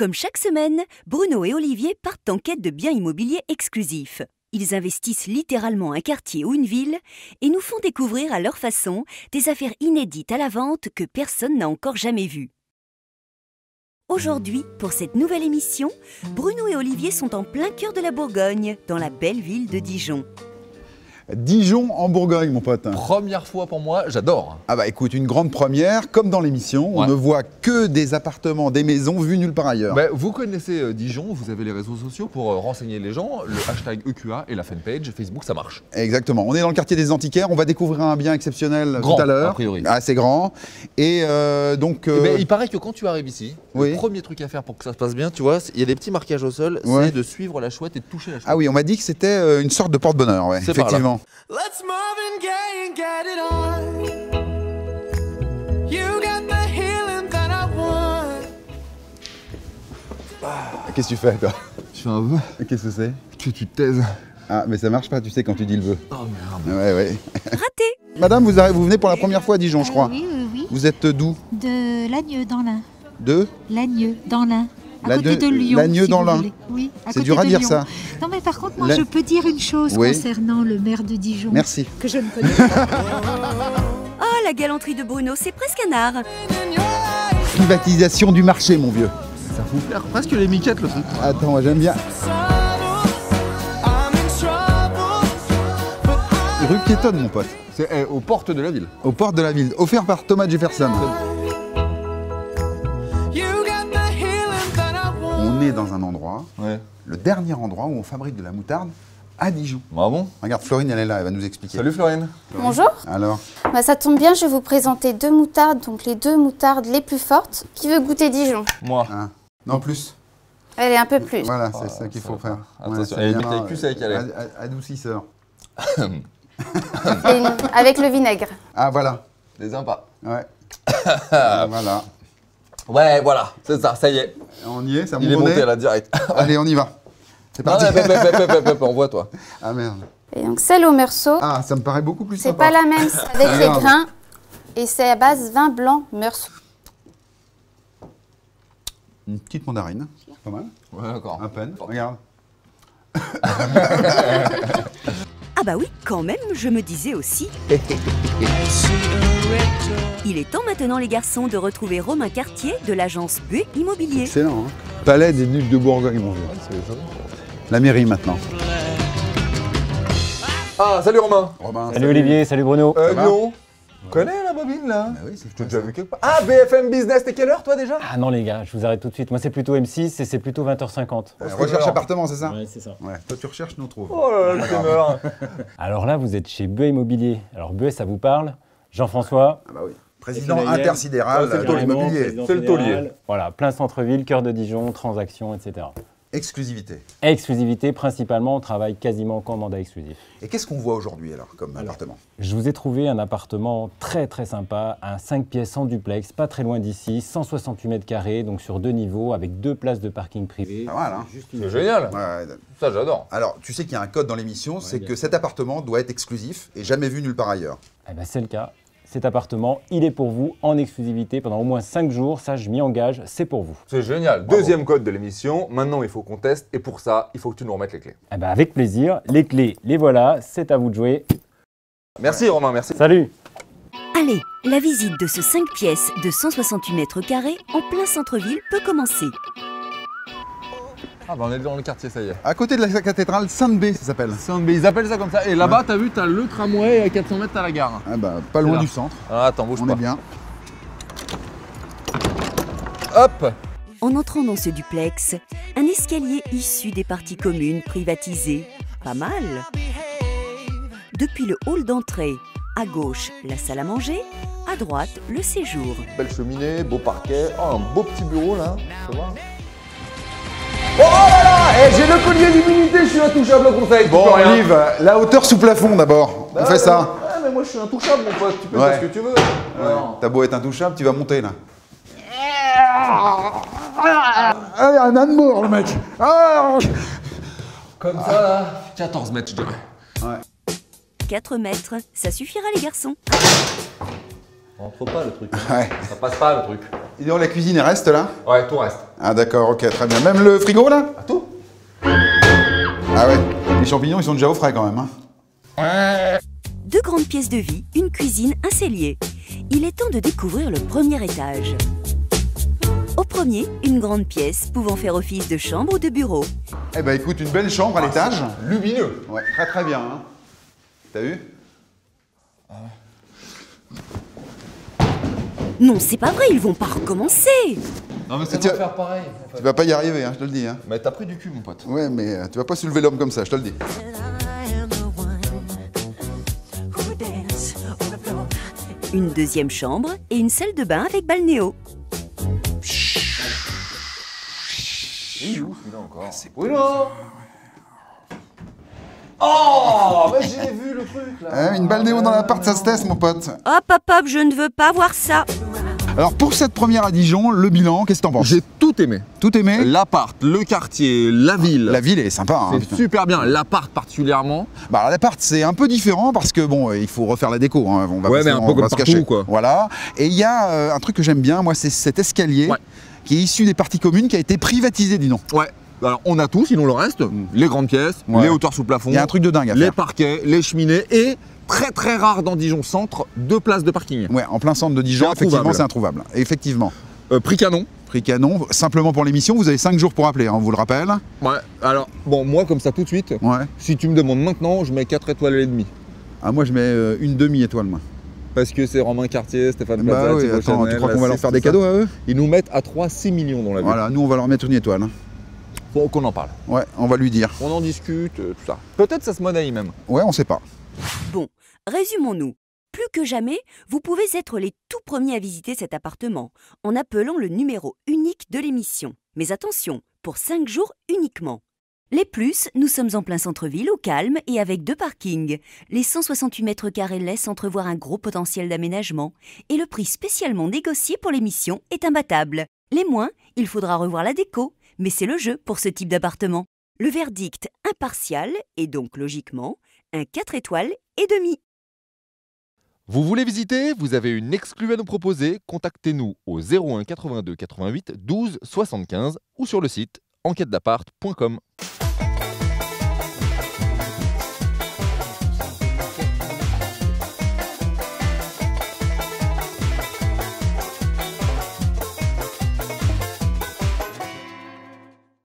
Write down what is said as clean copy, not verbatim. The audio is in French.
Comme chaque semaine, Bruno et Olivier partent en quête de biens immobiliers exclusifs. Ils investissent littéralement un quartier ou une ville et nous font découvrir à leur façon des affaires inédites à la vente que personne n'a encore jamais vues. Aujourd'hui, pour cette nouvelle émission, Bruno et Olivier sont en plein cœur de la Bourgogne, dans la belle ville de Dijon. Dijon en Bourgogne, mon pote. Première fois pour moi, j'adore. Ah bah écoute, une grande première, comme dans l'émission, on ne voit que des appartements, des maisons vues nulle part ailleurs. Bah, vous connaissez Dijon, vous avez les réseaux sociaux pour renseigner les gens, le hashtag EQA et la fanpage Facebook, ça marche. Exactement, on est dans le quartier des Antiquaires, on va découvrir un bien exceptionnel Grand, tout à l'heure. a priori. Assez grand. Et donc... Eh ben, il paraît que quand tu arrives ici, oui. Le premier truc à faire pour que ça se passe bien, tu vois, il y a des petits marquages au sol, c'est de suivre la chouette et de toucher la chouette. Ah oui, on m'a dit que c'était une sorte de porte-bonheur, ouais, effectivement. Let's Marvin Gaye and get it on. You got the healing that I want. Qu'est-ce que tu fais, toi? Je fais un vœu. Qu'est-ce que c'est? Que tu te taises. Ah, mais ça marche pas, tu sais, quand tu dis le vœu. Oh merde. Ouais, ouais. Raté! Madame, vous venez pour la première fois à Dijon, je crois. Oui. Vous êtes d'où? De Lagneux dans l'Ain. De? Lagneux dans l'Ain. À côté de Lyon. Lagneux dans l'Ain. Oui, à C'est côté dur à de dire Lyon. ça. Non mais par contre, moi je peux dire une chose concernant le maire de Dijon. Merci. Que je ne connais pas. Oh, la galanterie de Bruno, c'est presque un art. Privatisation du marché, mon vieux. Ça fout faire presque les miquettes le truc. Attends, moi j'aime bien. Rue piétonne, mon pote. C'est aux portes de la ville. Aux portes de la ville, offert par Thomas Jefferson. On est dans un endroit, le dernier endroit où on fabrique de la moutarde à Dijon. Ah bon? Regarde, Florine, elle est là, elle va nous expliquer. Salut Florine. Bonjour. Alors? Bah, ça tombe bien, je vais vous présenter deux moutardes, donc les deux moutardes les plus fortes. Qui veut goûter Dijon? Moi. Ah. Non, plus. Allez, un peu plus. Voilà, c'est ça qu'il faut faire. Attention, Ouais, elle est bien, avec cul sec, elle est. adoucisseur. Avec le vinaigre. Ah, voilà. Des impas. Ouais. Voilà. Ouais, voilà, c'est ça, ça y est. On y est, ça monte. Il est monté là, direct. Allez, on y va. C'est parti. On voit toi. Ah merde. Et donc celle au meursault, Ah, ça me paraît beaucoup plus c'est sympa. pas la même, c'est avec les grains. Et c'est à base vin blanc meursault. Une petite mandarine, pas mal. Ouais, d'accord. À peine, regarde. Ah bah oui, quand même, je me disais aussi. Il est temps maintenant, les garçons, de retrouver Romain Cartier de l'agence Buet Immobilier. Excellent, hein. Palais des Ducs de Bourgogne, mon vieux. La mairie maintenant. Ah, salut Romain. Romain, Salut Olivier, salut Bruno. Lyon. Tu connais la bobine là? Bah oui, c'est Tu as déjà vu quelque part? Ah, BFM Business, t'es quelle heure toi déjà? Ah non les gars, je vous arrête tout de suite. Moi c'est plutôt M6 et c'est plutôt 20h50. Recherche appartement, c'est ça? Ouais, c'est ça. Ouais, toi tu recherches, nous on trouve. Oh là là, le fumeur. Alors là, vous êtes chez Buet Immobilier. Alors Buet, ça vous parle? Jean-François? Ah bah oui. Président Finaliel. intersidéral Ouais, c'est le de taulier. l'immobilier. Président C'est le taulier. fédéral. Voilà, plein centre-ville, cœur de Dijon, transactions, etc. Exclusivité. Exclusivité, principalement, on travaille quasiment qu'en mandat exclusif. Et qu'est-ce qu'on voit aujourd'hui alors comme appartement? Je vous ai trouvé un appartement très très sympa, un 5 pièces en duplex, pas très loin d'ici, 168 mètres carrés, donc sur 2 niveaux, avec 2 places de parking privé. Pas mal, hein? C'est génial. Ouais. Ça, j'adore. Alors, tu sais qu'il y a un code dans l'émission, c'est bien que cet appartement doit être exclusif et jamais vu nulle part ailleurs. Eh ben, c'est le cas. Cet appartement, il est pour vous en exclusivité pendant au moins 5 jours. Ça, je m'y engage, c'est pour vous. C'est génial. Bravo. Deuxième code de l'émission. Maintenant, il faut qu'on teste. Et pour ça, il faut que tu nous remettes les clés. Eh ben, avec plaisir. Les clés, les voilà. C'est à vous de jouer. Merci Romain, merci. Salut! Allez, la visite de ce 5 pièces de 168 mètres carrés en plein centre-ville peut commencer. Ah bah on est dans le quartier, ça y est. À côté de la cathédrale Sainte-Bé, ça s'appelle. Mais ils appellent ça comme ça. Et là-bas, t'as vu, t'as le tramway et à 400 mètres, t'as la gare. Ah bah, pas loin là. du centre. Ah, attends, bouge On pas. est bien. Hop. En entrant dans ce duplex, un escalier issu des parties communes privatisées. Pas mal. Depuis le hall d'entrée, à gauche, la salle à manger, à droite, le séjour. Belle cheminée, beau parquet. Oh, un beau petit bureau là. Tu vois. Oh là là, j'ai le collier d'immunité, je suis intouchable au conseil. Bon, Olive, la hauteur sous plafond d'abord. On fait ça. Ouais, mais moi je suis intouchable, mon pote. Tu peux Ouais. faire ce que tu veux. Ouais. T'as beau être intouchable, tu vas monter là. Ah, un âne mort, le mec. Ah. Comme ça là. 14 mètres, je dirais. Ouais. 4 mètres, ça suffira les garçons. Rentre pas le truc. Ouais. Ça passe pas le truc. Et donc la cuisine elle reste là? Ouais, tout reste. Ah d'accord, ok, très bien. Même le frigo là? À tout. Ah ouais, les champignons ils sont déjà au frais quand même. Hein. 2 grandes pièces de vie, une cuisine, un cellier. Il est temps de découvrir le premier étage. Au premier, une grande pièce pouvant faire office de chambre ou de bureau. Eh ben écoute, une belle chambre à l'étage. Lumineux. Ouais, très très bien. Hein. T'as vu? Non, c'est pas vrai, ils vont pas recommencer. Non mais ça Tu- va faire pareil. En fait. Tu vas pas y arriver, hein, je te le dis. Hein. Mais t'as pris du cul mon pote. Ouais, mais tu vas pas soulever l'homme comme ça, je te le dis. Une deuxième chambre et une salle de bain avec balnéo. Il est où celui-là encore? Bruno. Oh, bah j'ai vu le truc là. Une balnéo dans l'appart, ça se teste, mon pote. Hop, hop, hop, je ne veux pas voir ça. Alors pour cette première à Dijon, le bilan, qu'est-ce que t'en penses? J'ai tout aimé. Tout aimé? L'appart, le quartier, la ville. La ville est sympa. Hein, C'est putain. super bien. L'appart particulièrement. Bah, alors, l'appart c'est un peu différent parce que bon, il faut refaire la déco. Hein. On va Ouais, pas mais se- un on peu va comme se partout, cacher. quoi. Voilà. Et il y a un truc que j'aime bien, moi, c'est cet escalier Ouais. qui est issu des parties communes, qui a été privatisé, dis donc. Ouais. Alors on a tout, sinon le reste, les grandes pièces, Ouais. les hauteurs sous plafond, Il y a un truc de dingue à les faire. parquets, les cheminées et très très rare dans Dijon Centre, 2 places de parking. Ouais, en plein centre de Dijon, C'est effectivement, introuvable. c'est introuvable. Effectivement. Prix canon. Prix canon, simplement pour l'émission, vous avez 5 jours pour appeler, hein, on vous le rappelle. Ouais. Alors bon, moi comme ça tout de suite, Ouais. si tu me demandes maintenant, je mets 4 étoiles et demie. Ah, moi, je mets une demi-étoile, moi. Parce que c'est Romain Cartier, Stéphane Plaza, Bah oui, Thibaut attends, Chanel, tu crois la qu'on va leur Six, faire des tout ça. cadeaux à eux? Ils nous mettent à 3-6 millions dans la ville. Voilà, nous, on va leur mettre une étoile. Hein. Faut qu'on en parle. Ouais, on va lui dire. On en discute, tout ça. Peut-être ça se monnaie même. Ouais, on sait pas. Bon, résumons-nous. Plus que jamais, vous pouvez être les tout premiers à visiter cet appartement en appelant le numéro unique de l'émission. Mais attention, pour 5 jours uniquement. Les plus, nous sommes en plein centre-ville, au calme et avec 2 parkings. Les 168 mètres carrés laissent entrevoir un gros potentiel d'aménagement. Et le prix spécialement négocié pour l'émission est imbattable. Les moins, il faudra revoir la déco. Mais c'est le jeu pour ce type d'appartement. Le verdict impartial est donc logiquement un 4 étoiles et demi. Vous voulez visiter? Vous avez une exclue à nous proposer? Contactez-nous au 01 82 88 12 75 ou sur le site enquêtedappart.com.